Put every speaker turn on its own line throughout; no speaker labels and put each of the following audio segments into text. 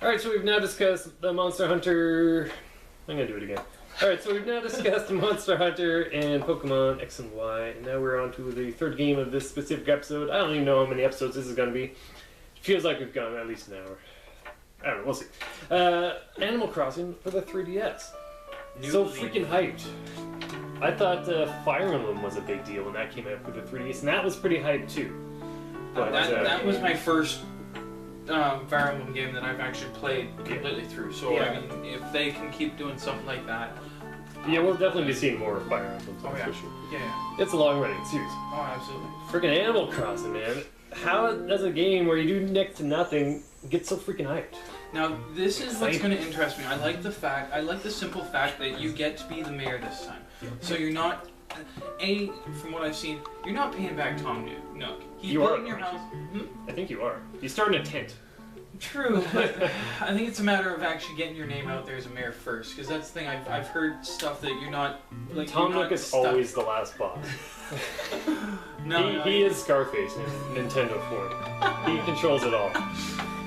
Alright, so we've now discussed the Monster Hunter... I'm gonna do it again. Alright, so we've now discussed the Monster Hunter and Pokemon X and Y, and now we're on to the third game of this specific episode. I don't even know how many episodes this is gonna be. It feels like we've gone at least an hour. I don't know, we'll see. Animal Crossing for the 3DS. So freaking hyped. I thought Fire Emblem was a big deal when that came out for the 3DS, and that was pretty hyped too. But,
that was my first Fire Emblem game that I've actually played completely through. So I mean, if they can keep doing something like that,
yeah, we'll definitely be seeing more Fire Emblem.
Oh yeah,
for sure.
Yeah.
It's a long-running series.
Oh, absolutely.
Freaking Animal Crossing, man! How does a game where you do next to nothing get so freaking hyped?
Now, this is what's going to interest me. I like the simple fact that you get to be the mayor this time. So you're not, from what I've seen, you're not paying back Tom Nook. He's building your house.
I think you are. You're starting a tent.
True, but I think it's a matter of actually getting your name out there as a mayor first, because that's the thing. I've heard stuff that you're not, like,
Tom Nook is
stuck.
always the last boss.
No,
he is Scarface in Nintendo form. He controls it all.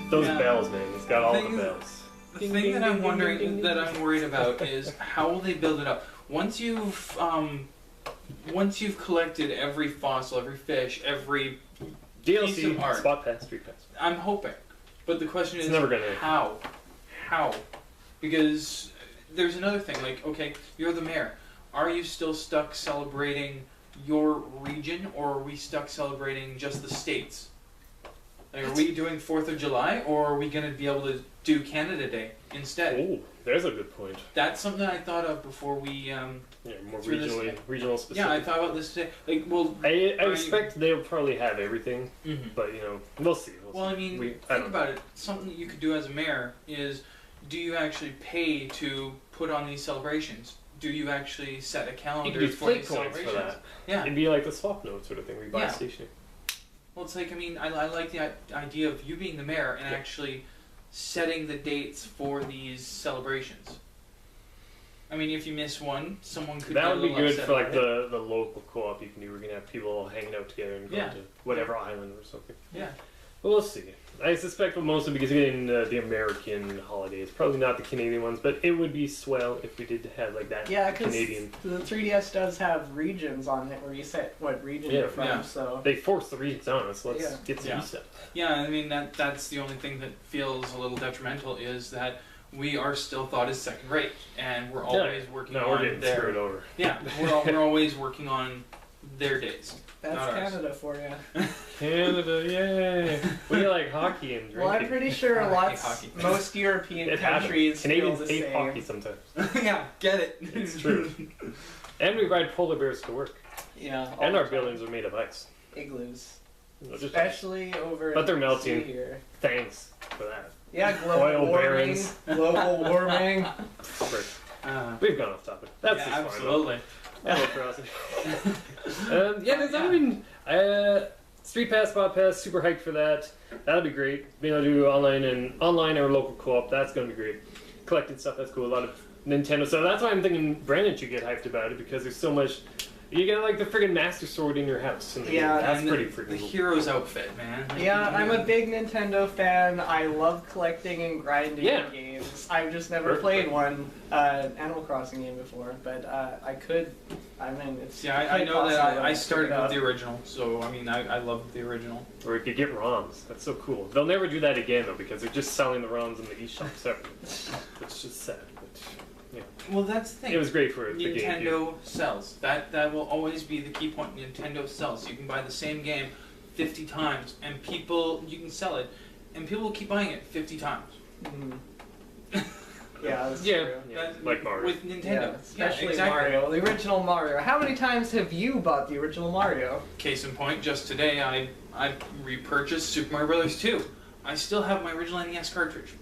Those bells, man. He's got all the bells.
The thing that I'm wondering, that I'm worried about, is how will they build it up? Once you've collected every fossil, every fish, every piece of art,
spot pass, street pass.
I'm hoping, but the question is,
never gonna
how? Because there's another thing. Like, okay, you're the mayor. Are you still stuck celebrating your region, or are we stuck celebrating just the states? Like, are we doing 4th of July, or are we going to be able to do Canada Day instead?
Oh, there's a good point.
That's something I thought of before we...
more regional specific.
Yeah, I thought about this today. Like, well,
I expect they'll probably have everything, but, we'll see.
I mean, think about it. Something that you could do as a mayor is, do you actually pay to put on these celebrations? Do you actually set a calendar for these celebrations?
For that.
Yeah.
It'd be like the swap note sort of thing where you buy a station.
Well, it's like, I mean, I like the idea of you being the mayor and actually setting the dates for these celebrations. I mean, if you miss one, someone could
that
get a
would be
little
good for like
upset.
the local co-op you can do. We're gonna have people all hanging out together and going to whatever island or something.
Yeah.
But we'll see. I suspect we'll mostly be getting the American holidays, probably not the Canadian ones, but it would be swell if we did have like that Canadian.
The 3DS does have regions on it where you set what region you're from. So
they force the regions on us. Let's get some stuff.
Yeah, I mean that's the only thing that feels a little detrimental is that we are still thought as second rate, and we're always working on
we're getting screwed over.
Yeah, we're always working on their days.
That's Canada for you.
Canada, yay! We like hockey and drinking.
Well, I'm pretty sure most European countries
Canadians
feel the
hate
same.
hockey sometimes.
Yeah, get it.
It's true. And we ride polar bears to work.
Yeah.
And our buildings are made of ice.
Igloos.
Especially
over
but they're melting.
Here.
Thanks for that.
Yeah, global warming. Global warming.
We've gone off topic. That's just
absolutely.
Animal Crossing. Street Pass, Spot Pass, super hyped for that. That'll be great. Being able to do online or local co-op, that's going to be great. Collecting stuff, that's cool. A lot of Nintendo stuff. That's why I'm thinking Brandon should get hyped about it, because there's so much. You get like the friggin' Master Sword in your house. That's pretty freaking
the
cool.
hero's outfit, man.
Yeah, I'm a big Nintendo fan. I love collecting and grinding games. I've just never played one Animal Crossing game before, but I could. I mean, it's
I know that I started with the original, so I mean, I love the original.
Or you could get ROMs. That's so cool. They'll never do that again though, because they're just selling the ROMs in the eShop separately. It's just sad. Yeah.
Well, that's the thing.
It was great for the game.
Nintendo sells. That will always be the key point. Nintendo sells. You can buy the same game 50 times, and you can sell it, and people will keep buying it 50 times.
Yeah, that's true.
Like Mario.
With Nintendo.
Especially Mario. The original Mario. How many times have you bought the original Mario?
Case in point, just today I repurchased Super Mario Bros. 2. I still have my original NES cartridge.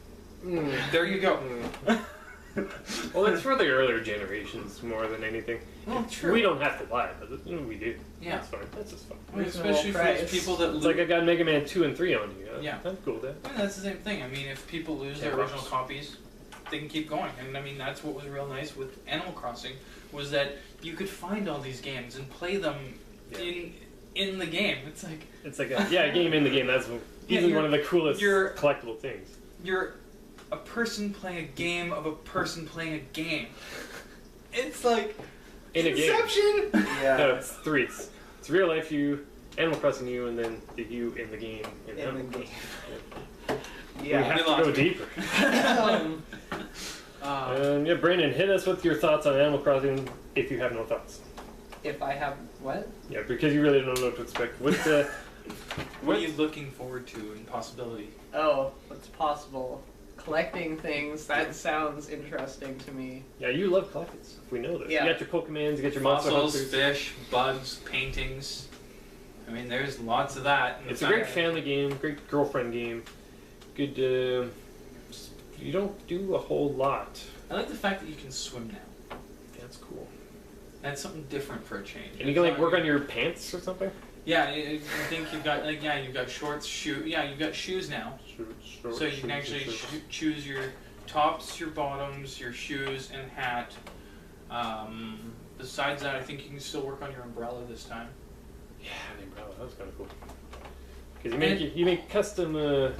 There you go.
Well, it's for the earlier generations more than anything.
Well, true.
We don't have to buy it, but we do.
Yeah.
That's fine. That's just fun.
I mean, especially for those people that
It's like I got Mega Man 2 and 3 on here.
Yeah.
That's cool, Dad.
I mean, that's the same thing. I mean, if people lose their original copies, they can keep going. And I mean, that's what was real nice with Animal Crossing, was that you could find all these games and play them in the game. It's like
a game in the game. That's easily one of the coolest collectible things.
You're a person playing a game of a person playing a game. It's like
In a game.
Inception.
Yeah.
No, it's three. It's real life you, Animal Crossing you, and then the you in the game.
In the game.
We
Yeah.
have to go deeper. Yeah, Brandon, hit us with your thoughts on Animal Crossing if you have no thoughts.
If I have what?
Yeah, because you really don't know what to expect.
What are you looking forward to in possibility?
Oh, what's possible? Collecting things. That sounds interesting to me.
Yeah, you love collections. We know this.
Yeah.
You got your Pokemons, you got your Monster
Fossils,
Hunters.
fish, bugs, paintings. I mean, there's lots of that.
It's a great family game, great girlfriend game. Good. You don't do a whole lot.
I like the fact that you can swim now.
That's cool.
That's something different for a change.
And you can like work on your pants or something.
Yeah, I think you've got you've got shorts, you've got shoes now. So you can actually choose your tops, your bottoms, your shoes, and hat. Besides that, I think you can still work on your umbrella this time.
Yeah, the umbrella. That was kind of cool. Because you make custom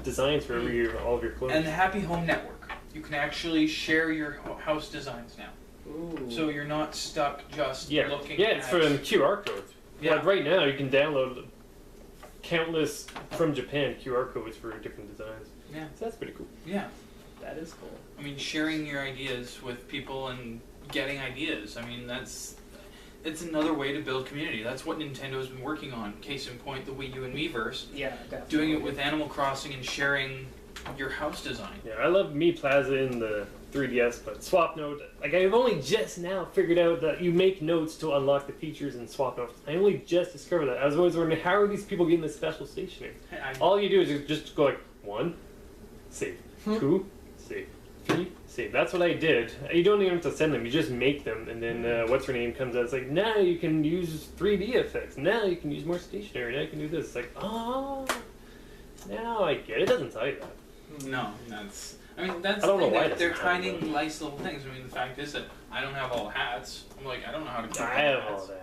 designs for all of your clothes.
And the Happy Home Network, you can actually share your house designs now.
Ooh.
So you're not stuck just looking.
Yeah, it's
at...
from QR codes.
Yeah.
Like right now, you can download countless from Japan QR codes for different designs.
Yeah.
So that's pretty cool.
Yeah.
That is cool.
I mean, sharing your ideas with people and getting ideas. I mean, it's another way to build community. That's what Nintendo's been working on. Case in point, the Wii U and Miiverse.
Yeah, definitely.
Doing it with Animal Crossing and sharing your house design.
Yeah, I love Mi Plaza in the 3DS, but Swap Note, like I've only just now figured out that you make notes to unlock the features in Swap Note. I only just discovered that. I was always wondering, how are these people getting this special stationery? All you do is just go like, 1, save, 2, save, 3, save. That's what I did. You don't even have to send them, you just make them, and then what's her name comes out, it's like, now you can use 3D effects, now you can use more stationery, now you can do this. It's like, oh, now I get it. It doesn't tell you that.
No, that's. I mean, that's
I don't
the
know
thing.
why
They're
it doesn't have
hiding nice little things. I mean, the fact is that I don't have all hats. I'm like, I don't know how to keep
I have
hats.
all that.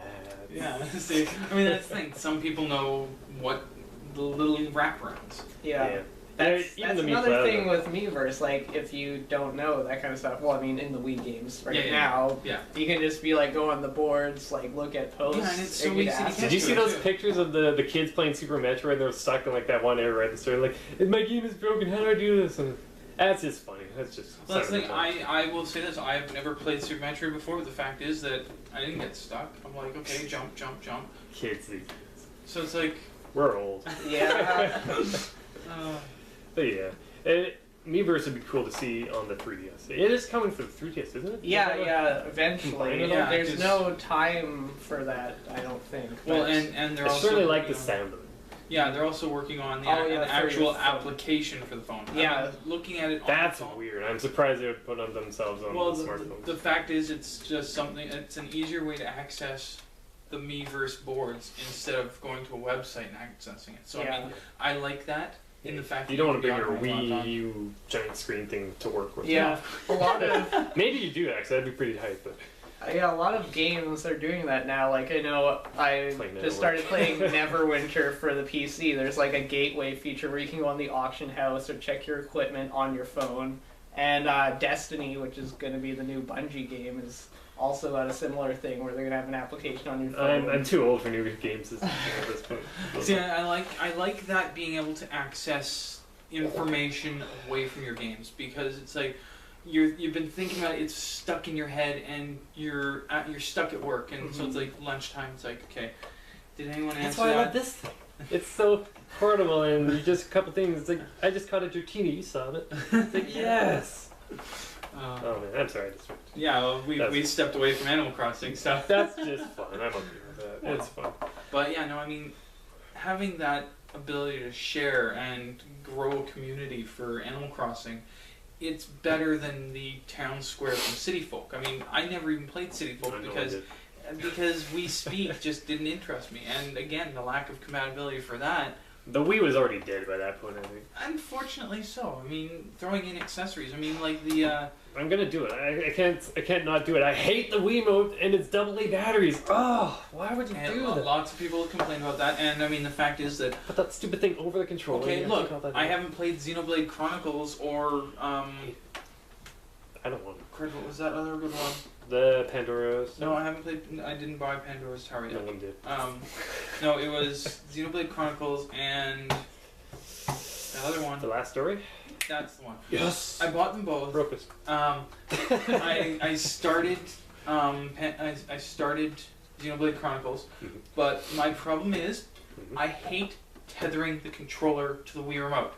Yeah, see, I mean, that's the thing. Some people know what the little wraparounds.
Yeah. That's another thing with Miiverse, like, if you don't know that kind of stuff, well, I mean, in the Wii games now, you can just be like, go on the boards, like, look at posts.
Yeah, and it's so easy to get
Did you see those pictures of the kids playing Super Metroid? They're stuck in like that one area right at the start, like, my game is broken, how do I do this? And that's just funny. That's just.
Well, that's the thing. I will say this. I've never played Super Metroid before, but the fact is that I didn't get stuck. I'm like, okay, jump, jump, jump.
Kids these days.
So it's like.
We're old.
Yeah.
But yeah. Miiverse would be cool to see on the 3DS. It is coming for the 3DS, isn't it?
Yeah, eventually.
Yeah,
There's no time for that, I don't think.
Well, and they're
I
also.
certainly like the sound of it.
Yeah, they're also working on the an actual application for the phone.
Yeah.
I mean, looking at it on
That's
the phone.
weird. I'm surprised they would put on themselves on
Well,
the smartphones.
the fact is, it's just something. It's an easier way to access the Miiverse boards instead of going to a website and accessing it. So I mean, I like that in the fact
you
that
don't want to
can
bring
be
your
on my laptop.
Wii U giant screen thing to work with.
Yeah, a lot of
Maybe you do actually. That'd be pretty hype. But
a lot of games are doing that now. Like, I know I just started playing Neverwinter for the PC. There's like a gateway feature where you can go on the auction house or check your equipment on your phone. And Destiny, which is going to be the new Bungie game, is also got a similar thing where they're going to have an application on your phone.
I'm too old for new games at this point.
See, I like that being able to access information away from your games, because it's like you've been thinking about it, it's stuck in your head, and you're stuck at work, and so it's like lunchtime. It's like, okay, did anyone answer
That's why
that?
I love this thing. It's so portable, and you just a couple things. It's like I just caught a Dratini. You saw it. It's like yes. Oh man, I'm sorry.
Yeah, well, we stepped away from Animal Crossing, so
that's just fun. I'm okay with that. It's fun.
But yeah, no, I mean, having that ability to share and grow a community for Animal Crossing, it's better than the town square from City Folk. I mean, I never even played City Folk because We Speak just didn't interest me, and again, the lack of compatibility for that
The Wii was already dead by that point, I think.
Unfortunately so. I mean, throwing in accessories. I mean, like the...
I'm gonna do it. I can't not do it. I hate the Wiimote and its AA batteries. Oh, why would you do that?
Lots of people complain about that, and I mean, the fact is that...
Put that stupid thing over the controller.
Okay, look, I haven't played Xenoblade Chronicles or...
I don't want to.
What was that other good one?
The Pandora's...
No, I haven't played... I didn't buy Pandora's Tower yet.
No one did.
No, it was Xenoblade Chronicles and... the other one.
The Last Story?
That's the one.
Yes!
I bought them both.
Broke us.
I started... I started Xenoblade Chronicles, but my problem is I hate tethering the controller to the Wii remote.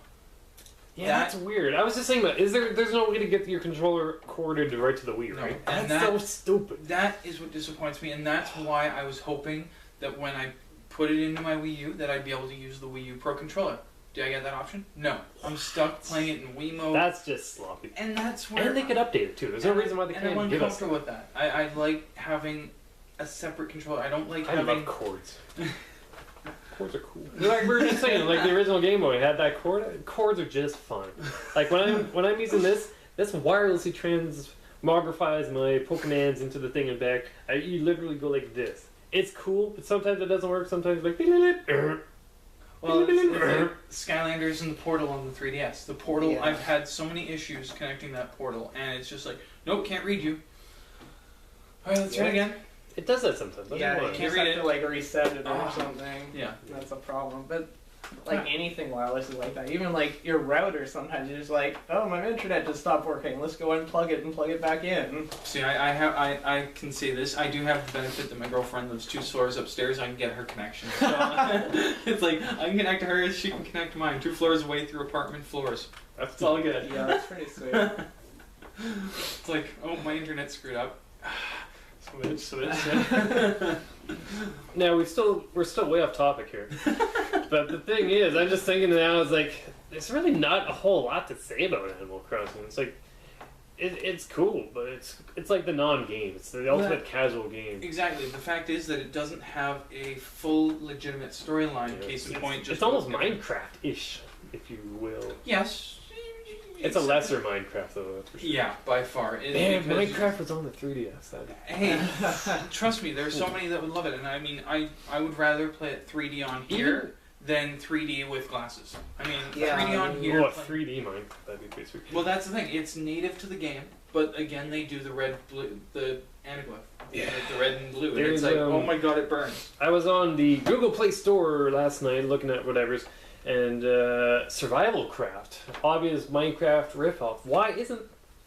Yeah, that's weird. I was just saying that. There's no way to get your controller corded right to the Wii, right?
And
that's so stupid.
That is what disappoints me, and that's why I was hoping that when I put it into my Wii U, that I'd be able to use the Wii U Pro Controller. Did I get that option? No. I'm stuck playing it in Wii mode.
That's just sloppy.
And that's where...
And they could update it, too. There's no reason why they can't give us...
And I'm uncomfortable with that. I like having a separate controller. I don't like having...
I love cords. Cords are cool. Like we were just saying, like the original Game Boy had that cord. Cords are just fun. Like when I'm using this wirelessly transmogrifies my Pokemons into the thing and back. You literally go like this. It's cool, but sometimes it doesn't work. Sometimes like.
Well, it's like Skylanders and the Portal on the 3DS. The Portal,
yeah.
I've had so many issues connecting that Portal, and it's just like, nope, can't read you. All right, let's try it again.
It does that sometimes.
Yeah, you just have to like reset it or something.
Yeah,
that's a problem. But like anything wireless is like that. Even like your router, sometimes you're just like, oh, my internet just stopped working. Let's go unplug it and plug it back in.
See, I can say this. I do have the benefit that my girlfriend lives 2 floors upstairs. I can get her connection. So it's like I can connect to hers, she can connect to mine. 2 floors away through apartment floors. That's all good.
Yeah, that's pretty sweet.
It's like, oh, my internet's screwed up.
Switch. Now we're still way off topic here. But the thing is, I'm just thinking now is like there's really not a whole lot to say about Animal Crossing. It's like it's cool, but it's like the non-game. It's the ultimate casual game.
Exactly. The fact is that it doesn't have a full legitimate storyline.
Yeah,
case in point, just
it's almost Minecraft-ish, if you will.
Yes.
It's a lesser Minecraft, though, that's for sure.
Yeah, by far.
Man, Minecraft was on the 3DS then.
Hey, trust me, there's so many that would love it, and I mean, I would rather play it 3D on here than 3D with glasses. I mean, 3D on here...
What, 3D Minecraft? That'd be pretty sweet.
Well, that's the thing. It's native to the game, but again, they do the red, blue, the anaglyph. Yeah. The red and blue, and it's like, oh my god, it burns.
I was on the Google Play Store last night looking at whatever's, and Survival Craft, obvious Minecraft ripoff. Why isn't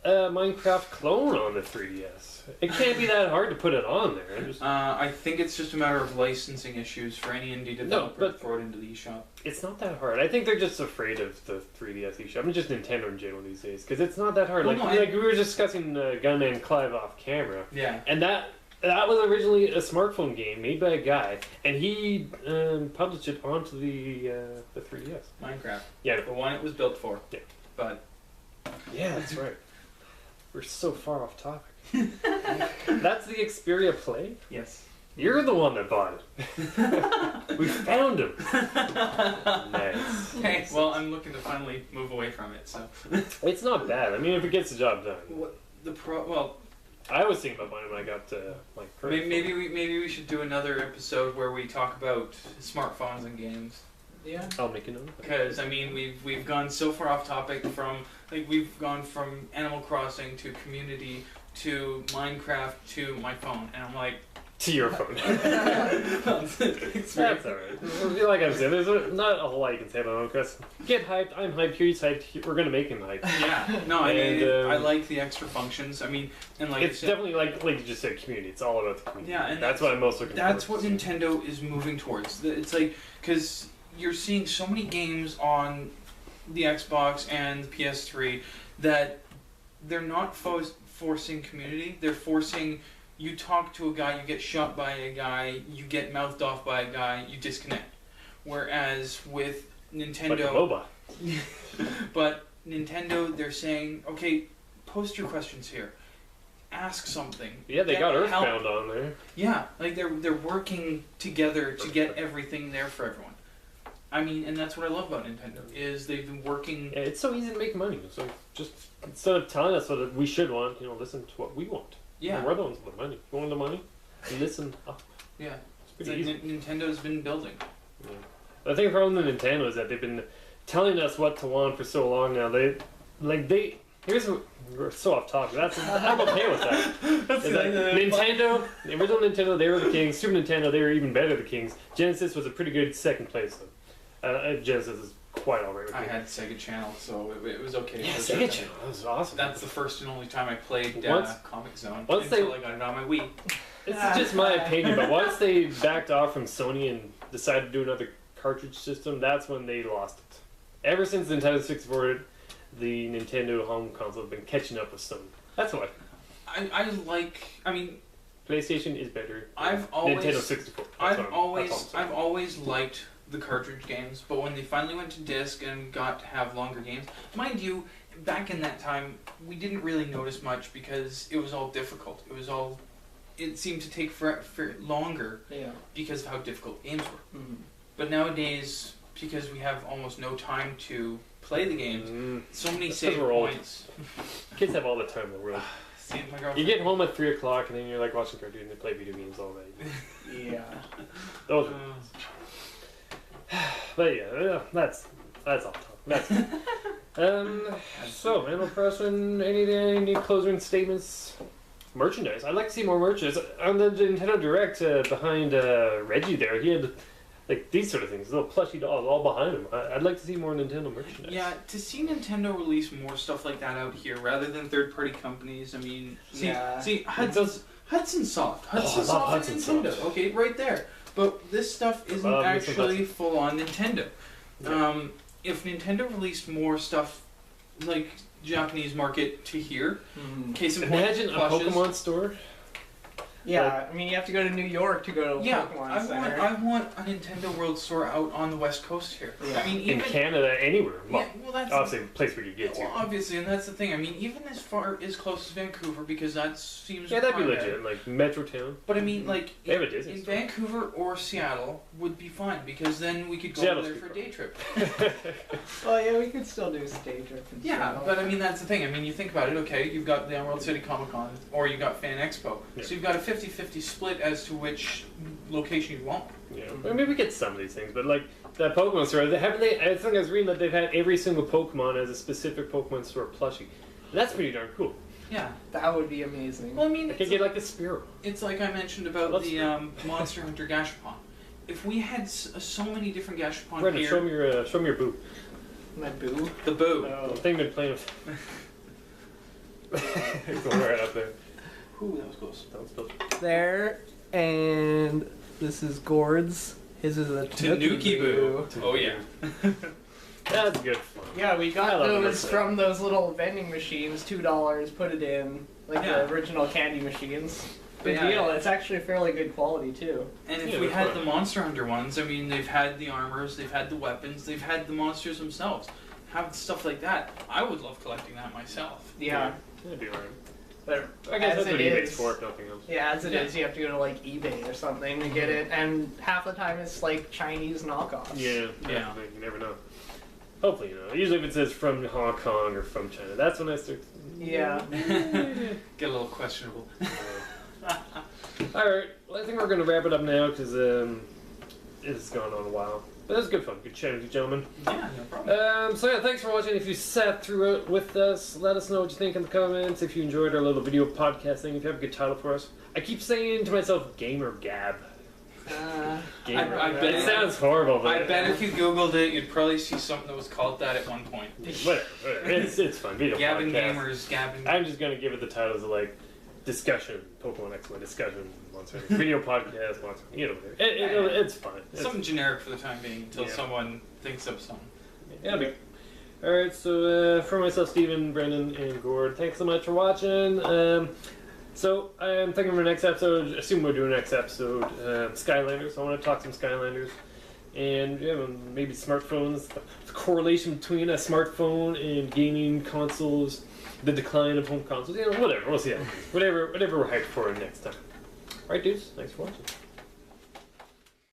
a Minecraft clone on the 3DS? It can't be that hard to put it on there.
I think it's just a matter of licensing issues for any indie developer to throw it into the eShop.
It's not that hard. I think they're just afraid of the 3DS eShop. I mean, just Nintendo in general these days, because it's not that hard.
Well,
like we were discussing Gunman Clive off camera.
Yeah.
And that was originally a smartphone game made by a guy, and he published it onto the 3DS.
Minecraft.
Yeah.
The one it was built for.
Yeah.
But.
Yeah, that's right. We're so far off topic. That's the Xperia Play?
Yes.
You're the one that bought it. We found him. Nice.
Okay, well, I'm looking to finally move away from it, so.
It's not bad. I mean, if it gets the job done.
Well,
I was thinking about buying when I got my current
maybe we should do another episode where we talk about smartphones and games.
Yeah.
I'll make a note.
Because I mean, we've gone so far off topic from we've gone from Animal Crossing to Community to Minecraft to my phone, and I'm like.
To your phone. That's alright. Like I said, there's not a whole lot you can say about Animal Crossing. Get hyped. I'm hyped. He's hyped. We're gonna make him hyped.
Yeah. No, I mean, I like the extra functions. I mean, and like
it's definitely like you just said, community. It's all about the community.
Yeah, and
that's what I'm most looking for.
That's what Nintendo is moving towards. It's like because you're seeing so many games on the Xbox and the PS3 that they're not forcing community. They're forcing. You talk to a guy, you get shot by a guy, you get mouthed off by a guy, you disconnect. Whereas with Nintendo... But Nintendo, they're saying, okay, post your questions here. Ask something.
Yeah, they got Earthbound on there.
Yeah, like they're working together to get everything there for everyone. I mean, and that's what I love about Nintendo, is they've been working...
Yeah, it's so easy to make money. So just, instead of telling us what we should want, listen to what we want.
Yeah.
And we're the ones with the money. You want the money? Listen up.
Yeah.
It's pretty easy.
Nintendo's been building.
Yeah. I think the problem with Nintendo is that they've been telling us what to want for so long now. We're so off topic. I'm okay with that. Nintendo, the original Nintendo, they were the kings. Super Nintendo, they were even better the kings. Genesis was a pretty good second place though. Genesis is quite alright with me.
I had Sega Channel, so it was okay.
Yeah, Sega Channel, that was awesome.
That's the first and only time I played Comic Zone until I got it on my Wii.
This is just my opinion, but once they backed off from Sony and decided to do another cartridge system, that's when they lost it. Ever since Nintendo 64, the Nintendo home console has been catching up with Sony. That's what.
I mean,
PlayStation is better.
Nintendo
64.
I've always liked the cartridge games, but when they finally went to disc and got to have longer games, mind you, back in that time, we didn't really notice much because it was all difficult. It seemed to take for longer because of how difficult games were.
Mm-hmm.
But nowadays, because we have almost no time to play the games, so many save points.
Kids have all the time in the world.
See, my girlfriend.
You get home at 3 o'clock and then you're like watching cartoons and they play video games all night.
Yeah.
Those are But yeah, that's off topic. So, Animal Crossing, any closing statements? Merchandise. I'd like to see more merchandise. On the Nintendo Direct, behind Reggie there, he had like these sort of things, little plushy dolls all behind him. I'd like to see more Nintendo merchandise.
Yeah, to see Nintendo release more stuff like that out here rather than third-party companies. I mean, see Hudson Soft. Hudson Soft and Nintendo.
Soft.
Okay, right there. But this stuff isn't actually full-on Nintendo.
Yeah.
If Nintendo released more stuff like Japanese market to here, case in point,
imagine a Pokemon store.
Yeah, I mean, you have to go to New York to go to Pokemon Center.
I want a Nintendo World Store out on the West Coast here.
Yeah.
I mean, even
in Canada, anywhere.
Yeah, well, that's
obviously a place where you get to.
Well, obviously, and that's the thing. I mean, even as far as close as Vancouver, because that seems
that'd be legit, like Metro Town.
But I mean, like
in
Vancouver or Seattle would be fine because then we could go over there for a day trip.
Well, yeah, we could still do a day trip.
Yeah, but I mean that's the thing. I mean, you think about it. Okay, you've got the Emerald City Comic Con, or you've got Fan Expo, so you've got a 50-50 split as to which location you want.
Yeah, I mean, we get some of these things, but like that Pokemon store, haven't they? I think I was reading that they've had every single Pokemon as a specific Pokemon store plushie. That's pretty darn cool.
Yeah,
that would be amazing.
Well, I mean,
I could get like a Spearow.
It's like I mentioned about the Monster Hunter Gashapon. If we had so many different Gashapon
Brendan,
here,
show me your boo.
My boo.
The boo.
Oh.
The thing been playing with. Going right up there.
Ooh, that was close.
That was close.
There, and this is Gord's. His is a
Tanuki Boo. Oh yeah.
That's good fun.
Yeah, we got those from those little vending machines, $2, put it in, like the original candy machines. Good deal. It's actually fairly good quality too.
And if we had the Monster Hunter ones, I mean, they've had the armors, they've had the weapons, they've had the monsters themselves. Have stuff like that. I would love collecting that myself.
Yeah.
That'd be alright.
But
I guess that's what eBay's for, if nothing else.
Yeah, as it is, you have to go to like eBay or something to get it, and half the time it's like Chinese knockoffs.
Yeah. You never know. Hopefully, you know. Usually if it says from Hong Kong or from China, that's when I start...
Yeah.
Get a little questionable.
Alright, well, I think we're going to wrap it up now, because it's gone on a while. But it was good fun. Good chatting with you, gentlemen.
Yeah, no problem.
So yeah, thanks for watching. If you sat through it with us, let us know what you think in the comments. If you enjoyed our little video podcast thing, if you have a good title for us. I keep saying to myself, Gamer Gab. Gamer.
I bet
it sounds horrible, but...
I bet if you Googled it, you'd probably see something that was called that at one point.
Whatever. It's fun. Video
Gabbing
podcast.
Gamers, Gabbing...
I'm just going to give it the titles of, like, discussion, Pokemon X-Men discussion, Monster video podcast, Monster, it's fine.
Something generic for the time being until someone thinks of something.
Yeah. Alright, so for myself, Steven, Brendan, and Gord, thanks so much for watching. So I'm thinking for next episode, I assume we'll do a next episode, Skylanders. I want to talk some Skylanders. And maybe smartphones, the correlation between a smartphone and gaming consoles, the decline of home consoles, whatever. We'll see how it goes. Whatever we're hyped for next time. Alright, dudes, thanks for watching.